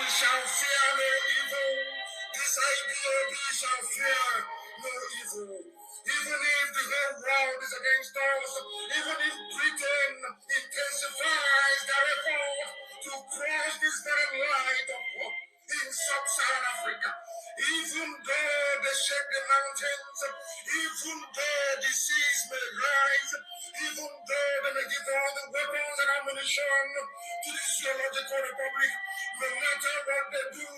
shall fear no evil. This IPOB shall fear no evil. Even if the whole world is against us, even if Britain intensifies their effort to cross this very line of hope in sub-Saharan Africa, even though they shake the mountains, even though the seas may rise, even though they may give all the weapons and ammunition to the Zoological Republic, no matter what they do,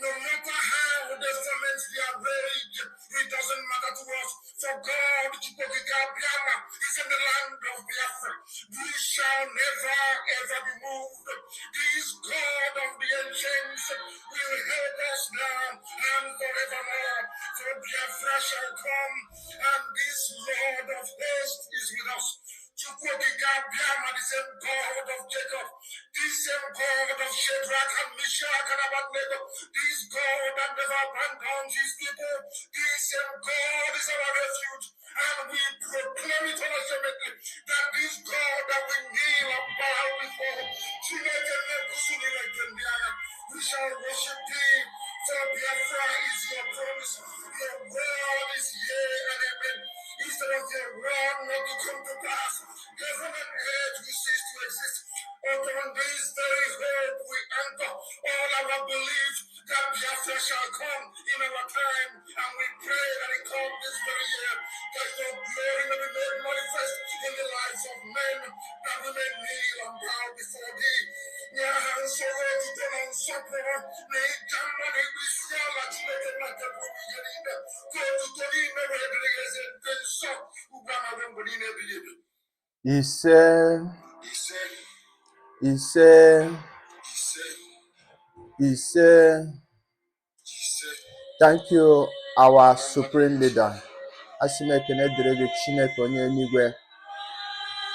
no matter how they ferment their rage, it doesn't matter to us. For God, Chukwuka is in the land of Biafra. We shall never ever be moved. This God of the ancients will help us now and forevermore. For Biafra shall come, and this Lord of hosts is with us. Chukwuka, the same God of Jacob, this same God of Shadrach and Meshach and Abednego, this God that never abandons his people, this same God is our refuge, and we proclaim it unashamedly that this God that we kneel and bow before, we shall worship thee, for Biafra is your promise, your word is yea and amen. Instead of your word not to come to pass, heaven and earth will cease to exist. Upon this very hope we anchor all our belief that Biafra shall come in our time, and we pray that it come this very year, that your glory may be made manifest in the lives of men, that we may kneel and bow before thee. He said, thank you, our supreme leader. Asimekene dịrị Chineke onye eluigwe.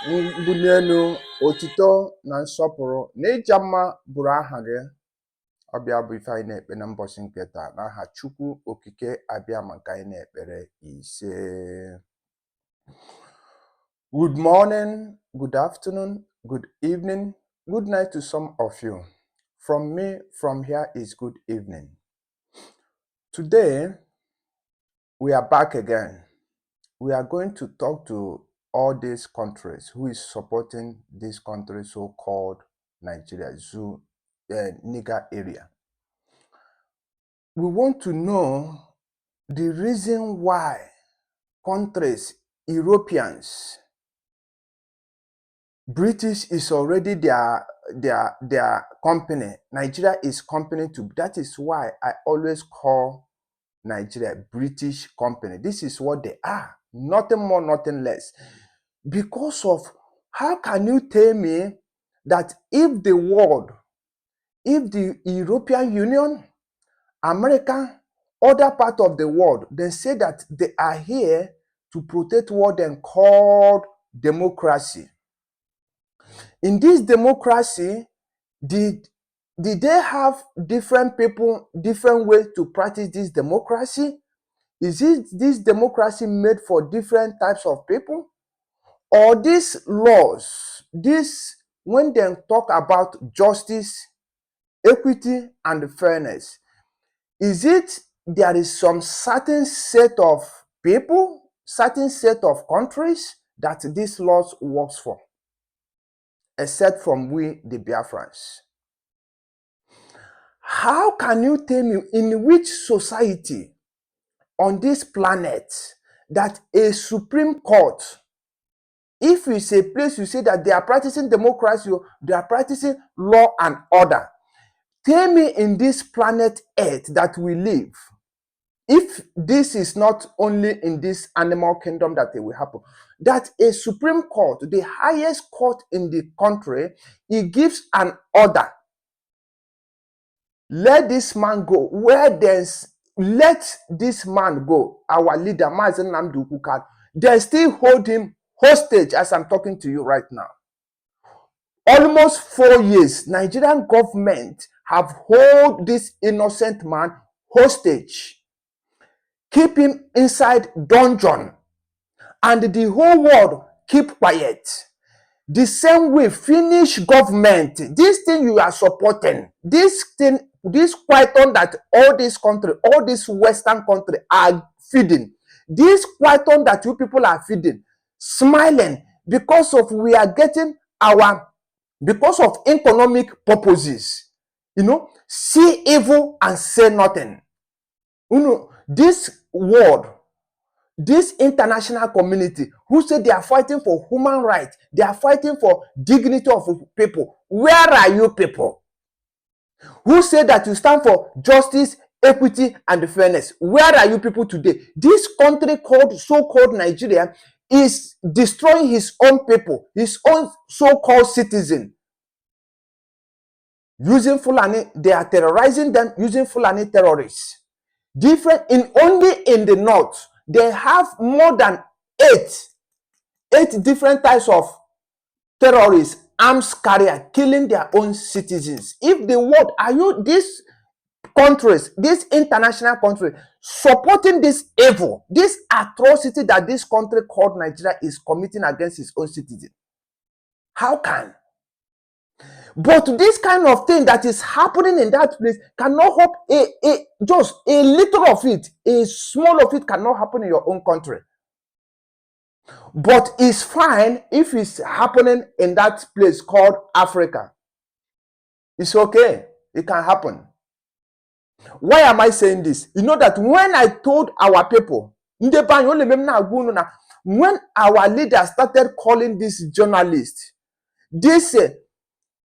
Mbunenu otito na nsọpụrụ na ịja mma bụrụ aha gị. Ọbịa bụ ife anyị na-ekpe na mbọchị nke taa n'aha Chukwu okike abịa maka anyị na-ekpere ise. Good morning, good afternoon, good evening, good night to some of you. From me, from here is good evening. Today, we are back again. We are going to talk to all these countries who is supporting this country so-called Nigeria, Niger area. We want to know the reason why countries, Europeans, British is already their company. Nigeria is company too. That is why I always call Nigeria British company. This is what they are. Nothing more, nothing less. Because of how can you tell me that if the world, if the European Union, America, other part of the world, they say that they are here to protect what they call democracy. In this democracy, did they have different people, different ways to practice this democracy? Is it this democracy made for different types of people? Or these laws, when they talk about justice, equity, and fairness, is it there is some certain set of people, certain set of countries that these laws works for? Except from we, the Biafrans. How can you tell me in which society on this planet that a Supreme Court, if it's a place you say that they are practicing democracy, they are practicing law and order, tell me in this planet Earth that we live, if this is not only in this animal kingdom that it will happen, that a Supreme Court, the highest court in the country, it gives an order. Let this man go. Let this man go. Our leader, Mazi Nnamdi, they still hold him hostage as I'm talking to you right now. Almost 4 years, Nigerian government have held this innocent man hostage. Keep him inside dungeon, and the whole world keep quiet. The same way, Finnish government, this thing you are supporting, this thing, this python that all this country, all this Western country are feeding, this python that you people are feeding, smiling because of we are getting our, because of economic purposes, you know, see evil and say nothing. You know, this world, this international community who say they are fighting for human rights, they are fighting for dignity of people. Where are you people? Who say that you stand for justice, equity, and fairness? Where are you people today? This country called so-called Nigeria is destroying his own people, his own so-called citizen. Using Fulani, they are terrorizing them using Fulani terrorists. Different in only in the north, they have more than eight different types of terrorists, arms carrier killing their own citizens. If the world, are you these countries, this international country supporting this evil, this atrocity that this country called Nigeria is committing against its own citizens? How can? But this kind of thing that is happening in that place cannot help just a little of it, a small of it cannot happen in your own country. But it's fine if it's happening in that place called Africa. It's okay. It can happen. Why am I saying this? You know that when I told our people, when our leader started calling this journalist, this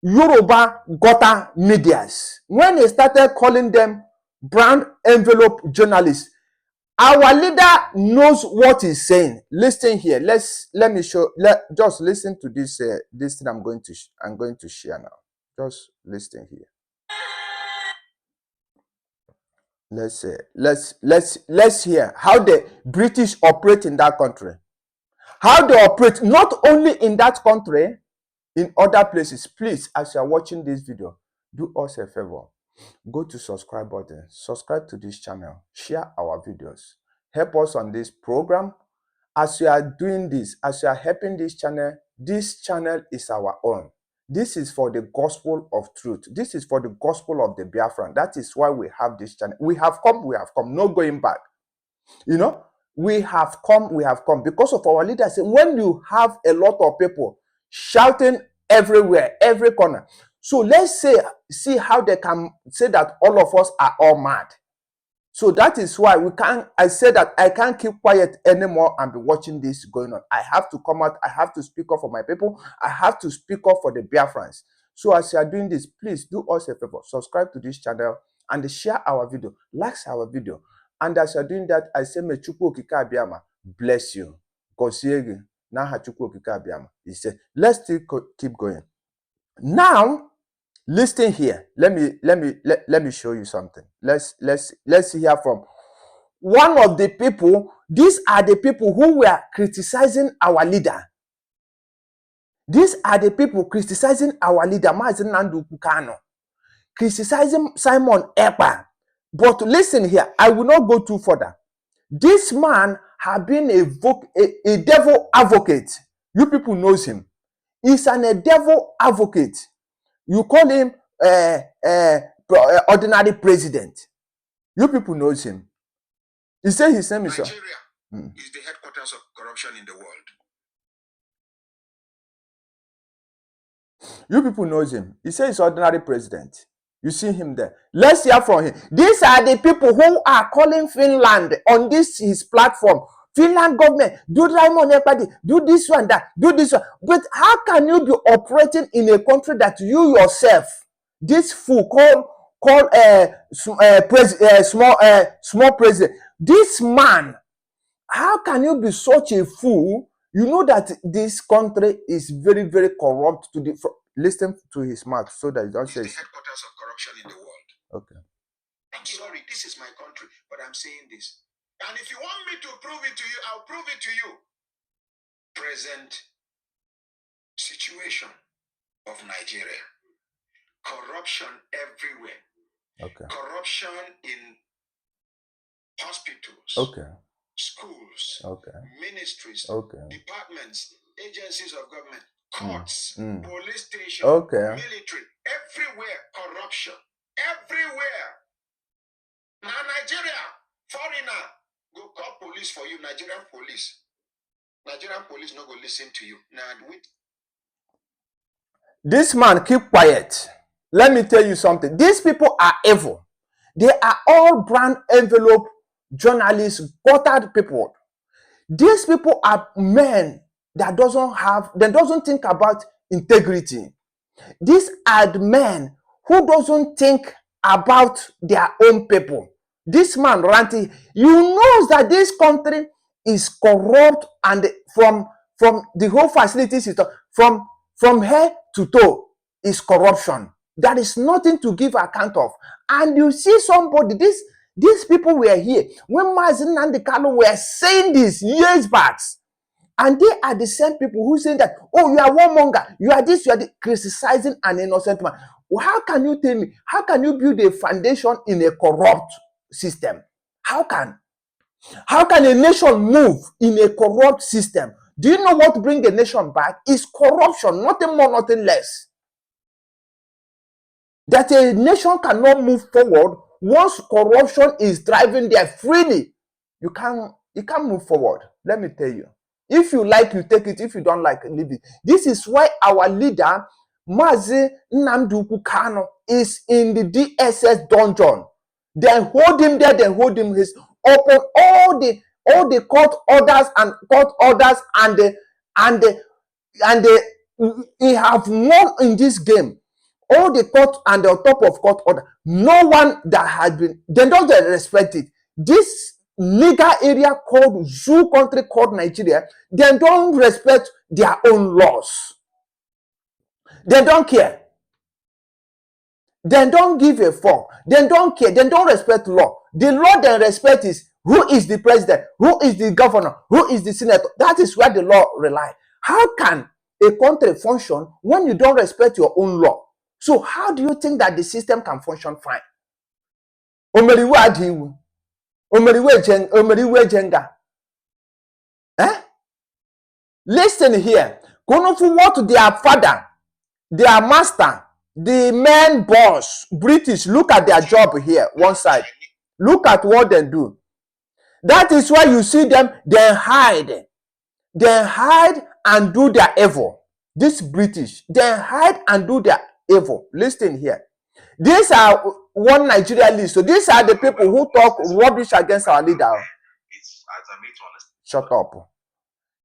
Yoruba gutter medias, when he started calling them brown envelope journalists, our leader knows what he's saying. Listen here. Let me show. Just listen to this. This thing I'm going to share now. Just listen here. Let's hear how the British operate in that country. How they operate not only in that country, in other places. Please, as you are watching this video, do us a favor. Go to subscribe button. Subscribe to this channel. Share our videos. Help us on this program. As you are doing this, as you are helping this channel is our own. This is for the gospel of truth. This is for the gospel of the Biafran. That is why we have this channel. We have come, no going back. You know, we have come because of our leaders. When you have a lot of people shouting everywhere, every corner. So let's see how they can say that all of us are all mad. So that is why I say that I can't keep quiet anymore and be watching this going on. I have to come out. I have to speak up for my people. I have to speak up for the Biafrans. So as you are doing this, please do us a favor. Subscribe to this channel and share our video. Like our video. And as you are doing that, I say, may Chukwu Okike Abiyama bless you. Gosiege. Naha Chukwu Okike Abiyama. He said, let's still keep going. Now, listen here. Let me show you something. Let's hear from one of the people. These are the people who were criticizing our leader. These are the people criticizing our leader, Mazi Nnamdi Kanu, criticizing Simon Ekpa. But listen here, I will not go too further. This man has been a devil advocate. You people knows him. He's a devil advocate. You call him ordinary president. You people knows him. He said his name is Nigeria is the headquarters of corruption in the world. You people knows him. He says he's ordinary president. You see him there. Let's hear from him. These are the people who are calling Finland on this his platform. Finland government, do Raymond Ekpa, do this one, that, do this one. But how can you be operating in a country that you yourself, this fool call small president, this man, how can you be such a fool? You know that this country is very, very corrupt. Listen to his mouth so that he don't say the headquarters of corruption in the world. Okay. I'm sorry, this is my country, but I'm saying this. And if you want me to prove it to you, I'll prove it to you. Present situation of Nigeria. Corruption everywhere. Okay. Corruption in hospitals. Okay. Schools. Okay. Ministries. Okay. Departments. Agencies of government. courts, police station, okay, military, everywhere, corruption, everywhere. Now Nigeria, foreigner, go call police for you, Nigerian police. Nigerian police no go listen to you. Now wait. this man keep quiet. Let me tell you something. These people are evil. They are all brand envelope journalists, quartered people. These people are men that doesn't think about integrity. These are the men who doesn't think about their own people. This man ranting, you know that this country is corrupt, and from the whole facilities, from head to toe is corruption. There is nothing to give account of. And you see somebody, these people were here when Mazi and Kanu were saying this years back. And they are the same people who say that, oh, you are warmonger, you are this, you are criticizing an innocent man. Well, how can you tell me? How can you build a foundation in a corrupt system? How can a nation move in a corrupt system? Do you know what brings a nation back? Is corruption, nothing more, nothing less. That a nation cannot move forward once corruption is driving there freely. You can't move forward. Let me tell you. If you like, you take it. If you don't like, leave it. This is why our leader, Mazi Nnamdi Kanu, is in the DSS dungeon. They hold him there. They hold him upon all the court orders and he have won in this game. All the court and on top of court order, no one that had been, they don't respect it. This legal area called zoo country called Nigeria, they don't respect their own laws. They don't care. They don't give a fuck. They don't care. They don't respect law. The law they respect is who is the president, who is the governor, who is the senator. That is where the law rely. How can a country function when you don't respect your own law? So how do you think that the system can function fine? Listen here. Conutry, what their father, their master, the main boss, British, look at their job here, one side. Look at what they do. That is why you see them, they hide. They hide and do their evil. This British, they hide and do their evil. Listen here. These are one Nigeria list. So these are the people who talk rubbish against our leader. Shut up.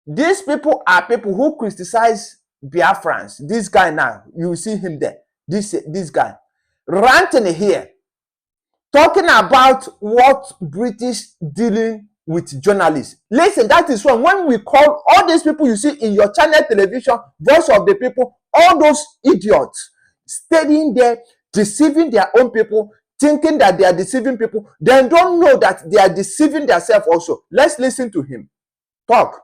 These people are people who criticize Biafrans. This guy now, you see him there. This guy ranting here, talking about what British dealing with journalists. Listen, that is when we call all these people you see in your channel television, voice of the people, all those idiots staying there, deceiving their own people, thinking that they are deceiving people. They don't know that they are deceiving themselves also. Let's listen to him. Talk.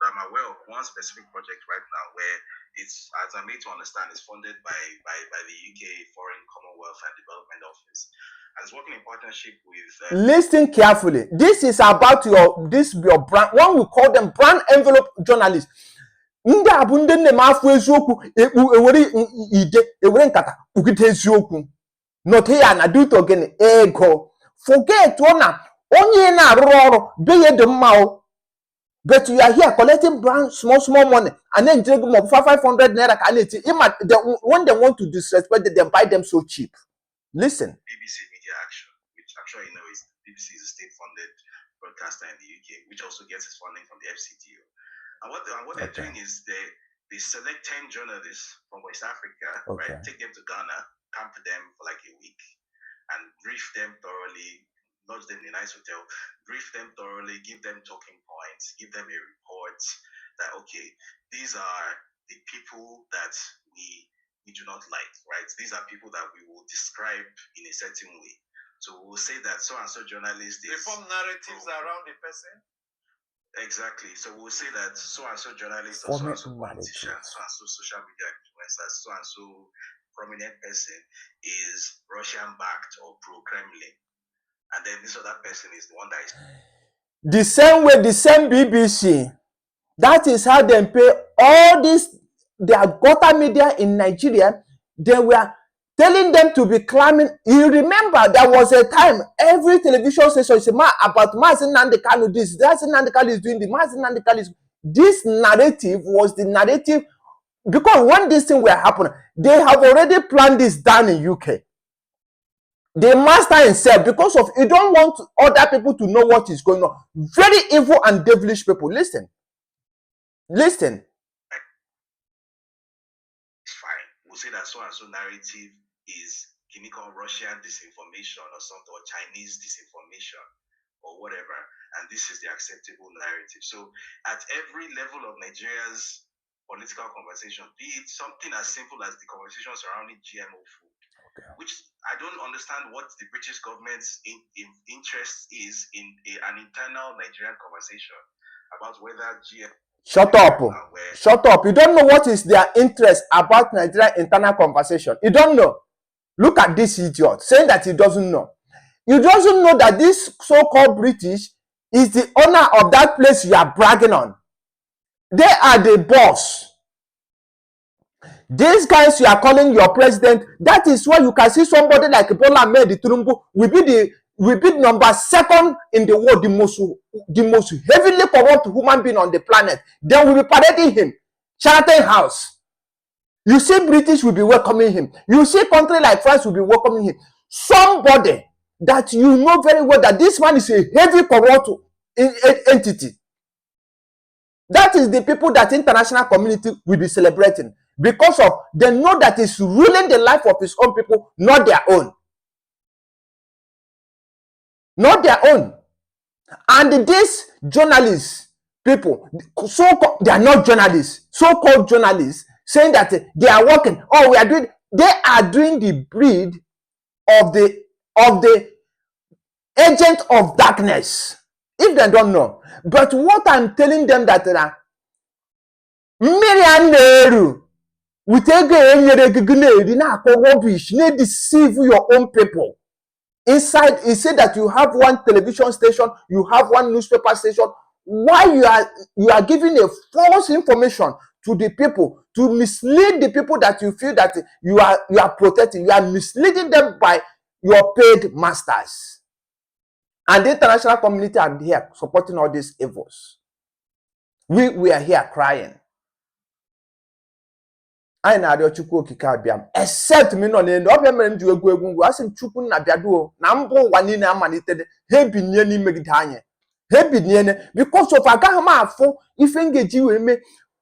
I'm aware of one specific project right now where it's, as I'm made to understand, is funded by the UK Foreign Commonwealth and Development Office. And it's working in partnership with... Listen carefully. This is about your brand. One we call them brand envelope journalists. Ndị abụ ndị nne m afọ eziokwu ewere ide ewere nkata ugide eziokwu not here na do to gịnị ego forget na onye na-arụrụ ọrụ be ye dị mma o. But you are here collecting brand small money and then take them up 500 naira. When they want to disrespect them, they buy them so cheap. Listen. BBC Media Action, which I'm sure you know is BBC is a state-funded broadcaster in the UK, which also gets its funding from the FCTO. And what they're doing is they select 10 journalists from West Africa, right? Take them to Ghana, camp them for like a week, and brief them thoroughly. Lodge them in a nice hotel, brief them thoroughly, give them talking points, give them a report that, okay, these are the people that we do not like, right? These are people that we will describe in a certain way. So we'll say that so-and-so journalist is... They form narratives around the person? Exactly. So we'll say that so-and-so journalist or so-and-so politician, so-and-so social media influencer, so-and-so prominent person is Russian-backed or pro-Kremlin. And then this other person is the one that is... The same way, the same BBC. That is how they pay all this, their gutter media in Nigeria, they were telling them to be climbing. You remember there was a time every television station is about Mazi Nnamdi Kanu this, Mazi Nnamdi Kanu is doing the Mazi Nnamdi Kanu is. This narrative was the narrative, because when this thing were happening, they have already planned this down in UK. The master himself, because of you don't want other people to know what is going on. Very evil and devilish people. Listen. It's fine. We'll say that so and so narrative is chemical Russian disinformation or something, or Chinese disinformation or whatever, and this is the acceptable narrative. So at every level of Nigeria's political conversation, be it something as simple as the conversation surrounding GMO food, which I don't understand what the British government's interest is in an internal Nigerian conversation about whether GMO. Shut up. Shut up. You don't know what is their interest about Nigerian internal conversation. You don't know. Look at this idiot saying that he doesn't know. You doesn't know that this so-called British is the owner of that place you are bragging on. They are the boss. These guys you are calling your president, that is why you can see somebody like Bola Ahmed Tinubu will be number 2 in the world, the most heavily corrupt human being on the planet. Then we will be parading him. Charlton House. You see British will be welcoming him. You see country like France will be welcoming him. Somebody that you know very well that this man is a heavy corrupt entity. That is the people that international community will be celebrating, because of they know that he's ruling the life of his own people, not their own. Not their own. And these journalists, people, they are not journalists, so-called journalists, saying that they are working. Oh, they are doing the breed of the agent of darkness. If they don't know. But what I'm telling them that we take rubbish, deceive your own people. Inside, he said that you have one television station, you have one newspaper station. Why you are giving a false information to the people to mislead the people that you feel that you are protecting? You are misleading them by your paid masters. And the international community are here supporting all these evils. We are here crying. I na adio chukwu okike abiam, except me no ne no mere nju egwu asem chukwu na biado na mbo wani na amalite he binye ni megidanye he binye because of agahama afo ife ngeji we me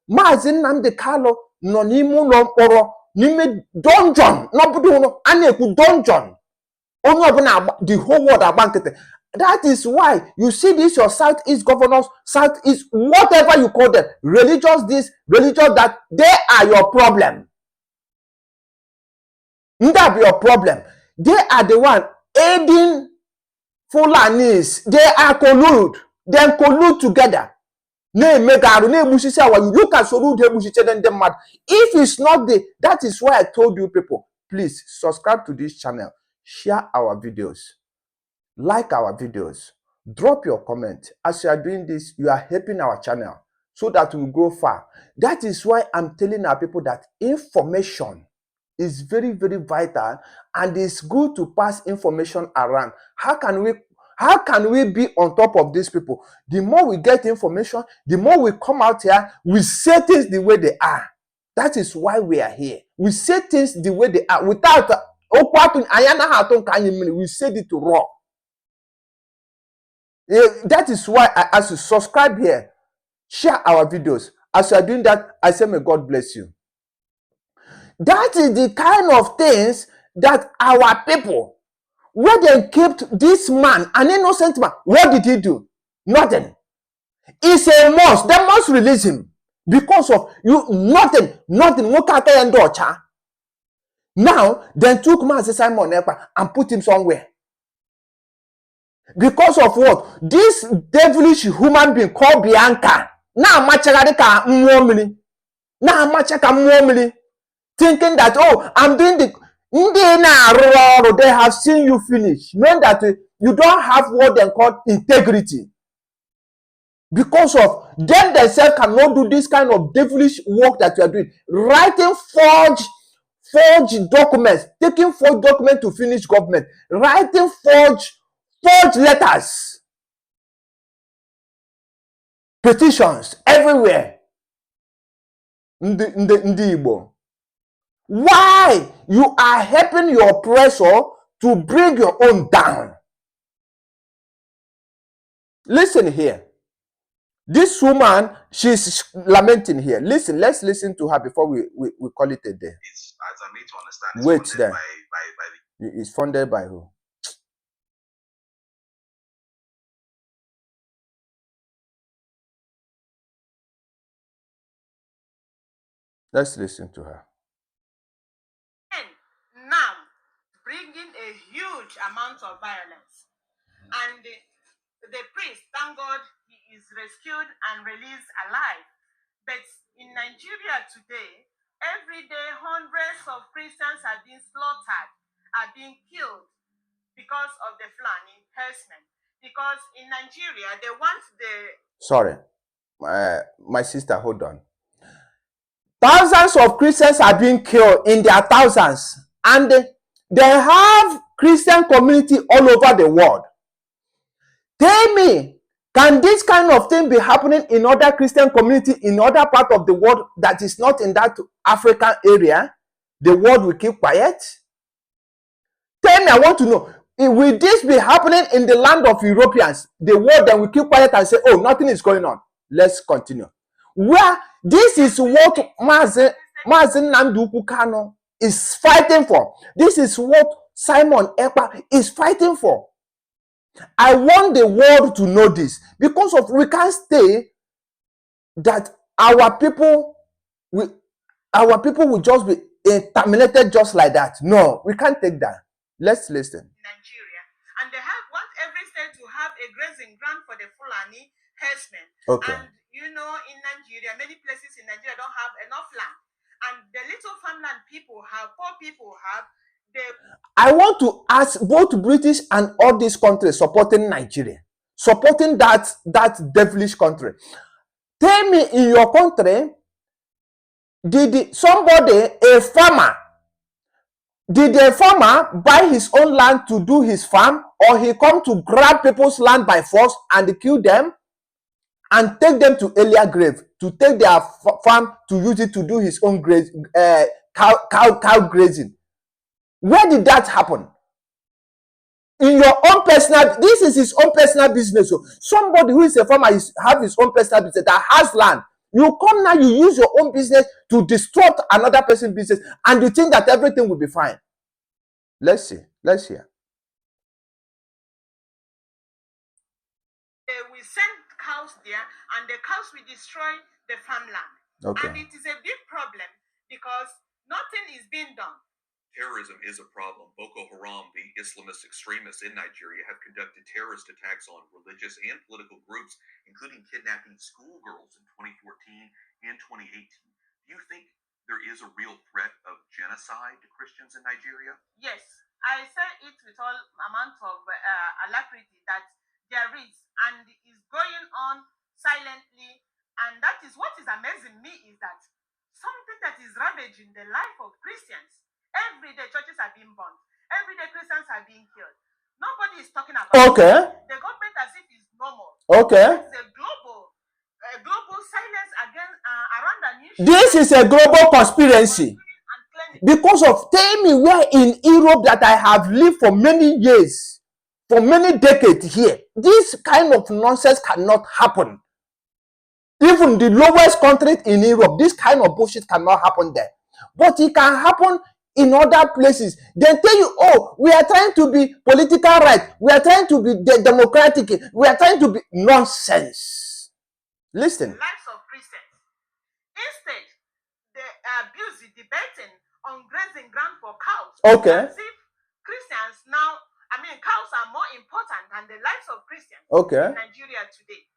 Mazi Nnamdi Kanu no n'ime ụlọ mkpọrọ n'ime dungeon no budu no ana-ekwu dungeon onye obuna the whole world agbankete. That is why you see this your Southeast governors, Southeast, whatever you call them, religious this, religious that, they are your problem. That be your problem. They are the one aiding Fulanis. They are collude. They collude together. Look at Solude. If it's not the, that is why I told you people, please subscribe to this channel, share our videos, like our videos, drop your comment. As you are doing this, you are helping our channel so that we go far. That is why I'm telling our people that information is very, very vital, and it's good to pass information around. How can we be on top of these people? The more we get information, the more we come out here, we say things the way they are. That is why we are here. We say things the way they are without we said it raw. That is why I ask you, subscribe here, share our videos. As you are doing that, I say may God bless you. That is the kind of things that our people, where they kept this man, an innocent man, what did he do? Nothing. It's a must. They must release him. Because of you, nothing. Now, they took Mazi Simon Ekpa and put him somewhere. Because of what? This devilish human being called Bianca. Now, thinking that, oh, I'm doing the. They have seen you finish. Knowing that you don't have what they call integrity. Because of them themselves cannot do this kind of devilish work that you are doing. Writing forged documents, taking forged documents to finish government, writing forged letters, petitions everywhere. Ndi Igbo. Why? You are helping your oppressor to bring your own down. Listen here. This woman, she's lamenting here. Listen, let's listen to her before we call it a day. It's, as I made to understand, it's Wait funded there. by It's funded by who? Let's listen to her. And now, bringing a huge amount of violence. And the priest, thank God, he is rescued and released alive. But in Nigeria today, every day hundreds of Christians are being slaughtered, are being killed because of the Fulani herdsmen. Because in Nigeria, they want the... Sorry. My sister, hold on. Thousands of Christians are being killed in their thousands. And they have Christian community all over the world. Tell me, can this kind of thing be happening in other Christian community in other part of the world that is not in that African area? The world will keep quiet? Tell me, I want to know. Will this be happening in the land of Europeans? The world then will keep quiet and say, oh, nothing is going on. Let's continue. Where this is what Mazi Nnamdi Kanu is fighting for. This is what Simon Ekpa is fighting for. I want the world to know this, because of we can't stay that our people will just be terminated just like that. No, we can't take that. Let's listen. Nigeria, and they want every state to have a grazing ground for the Fulani herdsmen. Okay. And you know, in Nigeria, many places in Nigeria don't have enough land, and the little farmland people have, poor people have. I want to ask both British and all these countries supporting Nigeria, supporting that devilish country. Tell me, in your country, did somebody, a farmer, did a farmer buy his own land to do his farm, or he come to grab people's land by force and kill them and take them to earlier grave, to take their farm to use it to do his own cow grazing? Where did that happen? In your own personal, this is his own personal business. So somebody who is a farmer have his own personal business that has land. You come now, you use your own business to distort another person's business, and you think that everything will be fine. Let's see. Let's hear. We send cows there, and the cows will destroy the farmland. Okay. And it is a big problem because nothing is being done. Terrorism is a problem. Boko Haram, the Islamist extremists in Nigeria, have conducted terrorist attacks on religious and political groups, including kidnapping schoolgirls in 2014 and 2018. Do you think there is a real threat of genocide to Christians in Nigeria? Yes, I say it with all amount of alacrity that there is, and is going on silently. And that is what is amazing me, is that something that is ravaging the life of Christians. Every day churches are being burned. Every day Christians are being killed. Nobody is talking about it. The government as if it's normal. It's a global silence again around an issue. This is a global conspiracy. Because of, tell me where in Europe that I have lived for many years, for many decades here, this kind of nonsense cannot happen. Even the lowest country in Europe, this kind of bullshit cannot happen there. But it can happen in other places. They tell you, oh, we are trying to be political right, we are trying to be democratic, we are trying to be nonsense. Listen. Lives of Christians. Instead, they abuse the debating on grazing ground for cows. Okay. As if Christians now, cows are more important than the lives of Christians in Nigeria today.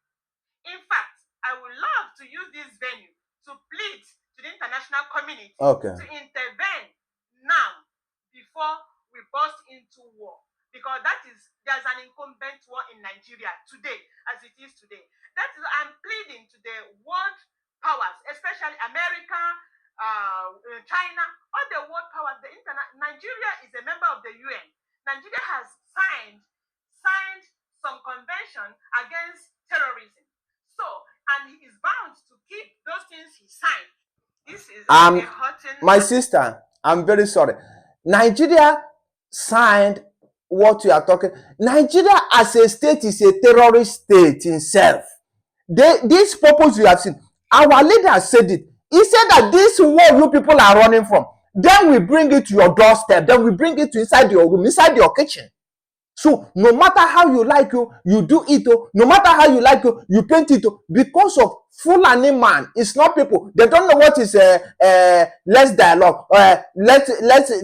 In fact, I would love to use this venue to plead to the international community to intervene now before we burst into war. because there's an incumbent war in Nigeria today, as it is today. That is, I'm pleading to the world powers, especially America, China, all the world powers. Nigeria is a member of the UN. Nigeria has signed some convention against terrorism. So, and he is bound to keep those things he signed. This is hurting. My sister, I'm very sorry. Nigeria signed what you are talking. Nigeria as a state is a terrorist state itself. This purpose you have seen, our leader said it. He said that this war you people are running from, then we bring it to your doorstep, then we bring it to inside your room, inside your kitchen. So no matter how you like you do it, no matter how you like you paint it, because of Fulani man, it's not people. They don't know what is let's dialogue. Let's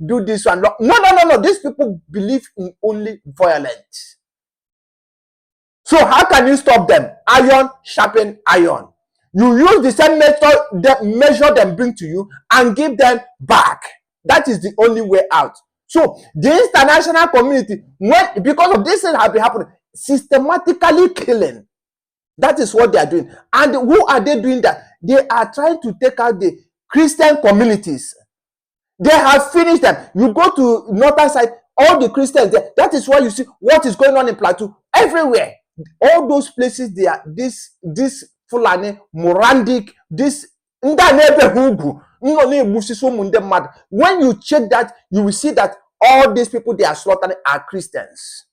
do this one. No. These people believe in only violence. So how can you stop them? Iron sharpen iron. You use the same method, the measure them bring to you, and give them back. That is the only way out. So the international community, because of this thing have been happening, systematically killing. That is what they are doing. And who are they doing that? They are trying to take out the Christian communities. They have finished them. You go to northern side, all the Christians there. That is why you see what is going on in Plateau everywhere. All those places, they are this Fulani Morandic, this when you check that, you will see that all these people they are slaughtering are Christians.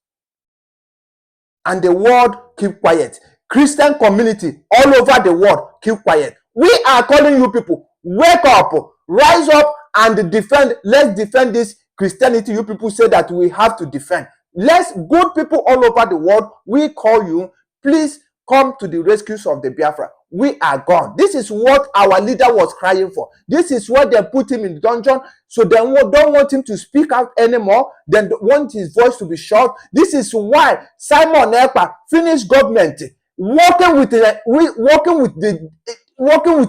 And the world keep quiet. Christian community all over the world keep quiet. We are calling you people, wake up, rise up and defend. Let's defend this Christianity you people say that we have to defend. Let's, good people all over the world, we call you, please come to the rescues of the Biafra. We are gone. This is what our leader was crying for. This is why they put him in the dungeon. So they don't want him to speak out anymore. They want his voice to be shut. This is why Simon Ekpa finished government, working with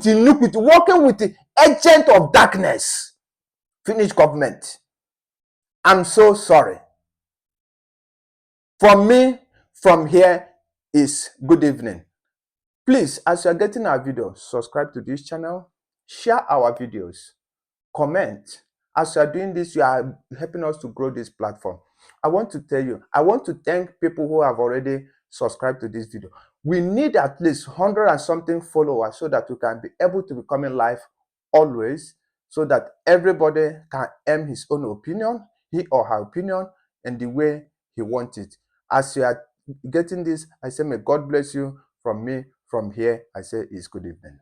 iniquity, working with the agent of darkness. Finish government. I'm so sorry. From me, from here is good evening. Please, as you are getting our videos, subscribe to this channel, share our videos, comment. As you are doing this, you are helping us to grow this platform. I want to tell you, I want to thank people who have already subscribed to this video. We need at least 100 and something followers so that we can be able to be coming live always, so that everybody can aim his own opinion, he or her opinion, in the way he wants it. As you are getting this, I say may God bless you. From me, from here, I say it's good evening.